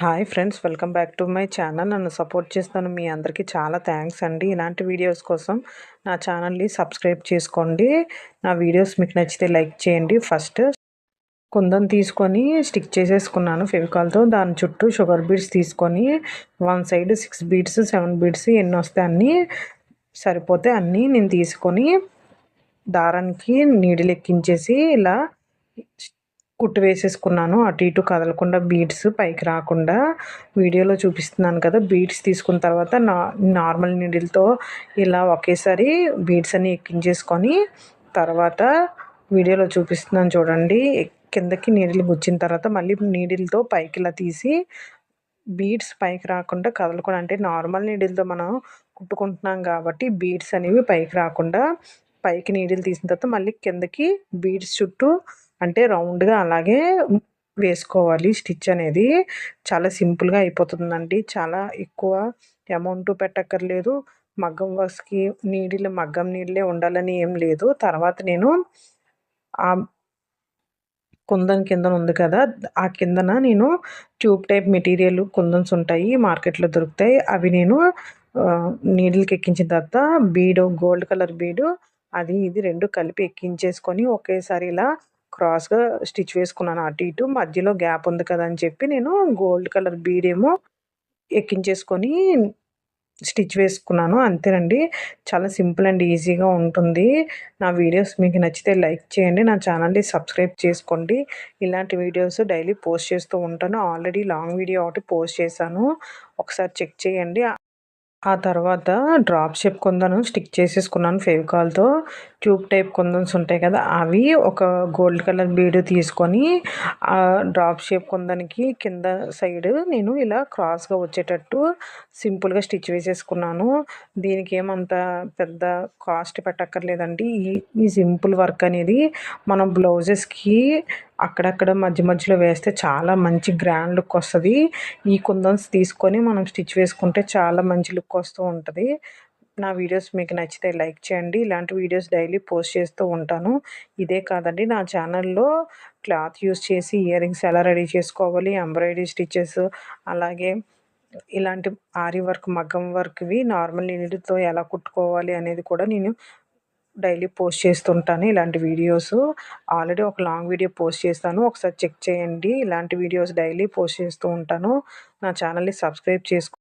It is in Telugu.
Hi friends, welcome back to my channel. నన్ను సపోర్ట్ చేస్తున్న మీ అందరికీ చాలా థ్యాంక్స్ అండి. ఇలాంటి వీడియోస్ కోసం నా ఛానల్ని సబ్స్క్రైబ్ చేసుకోండి. నా వీడియోస్ మీకు నచ్చితే లైక్ చేయండి. ఫస్ట్ కుందన్ తీసుకొని స్టిక్ చేసేసుకున్నాను ఫెవికాల్తో. దాని చుట్టూ షుగర్ బీడ్స్ తీసుకొని వన్ సైడ్ 6 బీడ్స్ 7 బీడ్స్ ఎన్ని వస్తే అన్నీ సరిపోతే అన్నీ నేను తీసుకొని దారానికి నీడిల్ ఎక్కించేసి ఇలా కుట్టు వేసేసుకున్నాను. అటు ఇటు కదలకుండా బీడ్స్ పైకి రాకుండా వీడియోలో చూపిస్తున్నాను కదా. బీడ్స్ తీసుకున్న తర్వాత నార్మల్ నీడిల్తో ఇలా ఒకేసారి బీడ్స్ అన్ని ఎక్కించేసుకొని తర్వాత వీడియోలో చూపిస్తున్నాను చూడండి. కిందకి నీడిల్ గుచ్చిన తర్వాత మళ్ళీ నీడిల్తో పైకి ఇలా తీసి బీడ్స్ పైకి రాకుండా కదలకుండా, అంటే నార్మల్ నీడిల్తో మనం కుట్టుకుంటున్నాం కాబట్టి బీడ్స్ అనేవి పైకి రాకుండా పైకి నీడిల్ తీసిన తర్వాత మళ్ళీ కిందకి బీడ్స్ చుట్టూ అంటే రౌండ్గా అలాగే వేసుకోవాలి. స్టిచ్ అనేది చాలా సింపుల్గా అయిపోతుందండి. చాలా ఎక్కువ అమౌంట్ పెట్టక్కర్లేదు. మగ్గం వర్క్స్కి మగ్గం నీడిలే ఉండాలని ఏం లేదు. తర్వాత నేను ఆ కుందన్ కిందన ఉంది కదా, ఆ కిందన నేను ట్యూబ్ టైప్ మెటీరియల్ కుందన్స్ ఉంటాయి, మార్కెట్లో దొరుకుతాయి. అవి నేను నీడిల్కి ఎక్కించిన తర్వాత గోల్డ్ కలర్ బీడు అది ఇది రెండు కలిపి ఎక్కించేసుకొని ఒకేసారి ఇలా క్రాస్గా స్టిచ్ వేసుకున్నాను. అటు ఇటు మధ్యలో గ్యాప్ ఉంది కదా అని చెప్పి నేను గోల్డ్ కలర్ బీడేమో ఎక్కించేసుకొని స్టిచ్ వేసుకున్నాను. అంతేనండి. చాలా సింపుల్ అండ్ ఈజీగా ఉంటుంది. నా వీడియోస్ మీకు నచ్చితే లైక్ చేయండి. నా ఛానల్ని సబ్స్క్రైబ్ చేసుకోండి. ఇలాంటి వీడియోస్ డైలీ పోస్ట్ చేస్తూ ఉంటాను. ఆల్రెడీ లాంగ్ వీడియో ఒకటి పోస్ట్ చేశాను, ఒకసారి చెక్ చేయండి. ఆ తర్వాత డ్రాప్ షేప్ కుందను స్టిక్ చేసేసుకున్నాను ఫెవికాల్తో. ట్యూబ్ టైప్ కుందన్స్ ఉంటాయి కదా, అవి ఒక గోల్డ్ కలర్ బీడు తీసుకొని ఆ డ్రాప్ షేప్ కుందనికి కింద సైడ్ నేను ఇలా క్రాస్గా వచ్చేటట్టు సింపుల్గా స్టిచ్ వేసేసుకున్నాను. దీనికి ఏమంత పెద్ద కాస్ట్ పెట్టక్కర్లేదండి. ఈ సింపుల్ వర్క్ అనేది మనం బ్లౌజెస్కి అక్కడక్కడ మధ్యలో వేస్తే చాలా మంచి గ్రాండ్ లుక్ వస్తుంది. ఈ కుందన్స్ తీసుకొని మనం స్టిచ్ వేసుకుంటే చాలా మంచి లుక్ వస్తూ ఉంటుంది. నా వీడియోస్ మీకు నచ్చితే లైక్ చేయండి. ఇలాంటి వీడియోస్ డైలీ పోస్ట్ చేస్తూ ఉంటాను. ఇదే కాదండి, నా ఛానల్లో క్లాత్ యూస్ చేసి ఇయర్ రింగ్స్ ఎలా రెడీ చేసుకోవాలి, ఎంబ్రాయిడరీ స్టిచెస్, అలాగే ఇలాంటి ఆరి వర్క్, మగ్గం వర్క్వి నార్మల్ నీడిల్తో ఎలా కుట్టుకోవాలి అనేది కూడా నేను డైలీ పోస్ట్ చేస్తుంటాను. ఇలాంటి వీడియోస్ ఆల్రెడీ ఒక లాంగ్ వీడియో పోస్ట్ చేస్తాను, ఒకసారి చెక్ చేయండి. ఇలాంటి వీడియోస్ డైలీ పోస్ట్ చేస్తూ ఉంటాను. నా ఛానల్ని సబ్స్క్రైబ్ చేసుకో.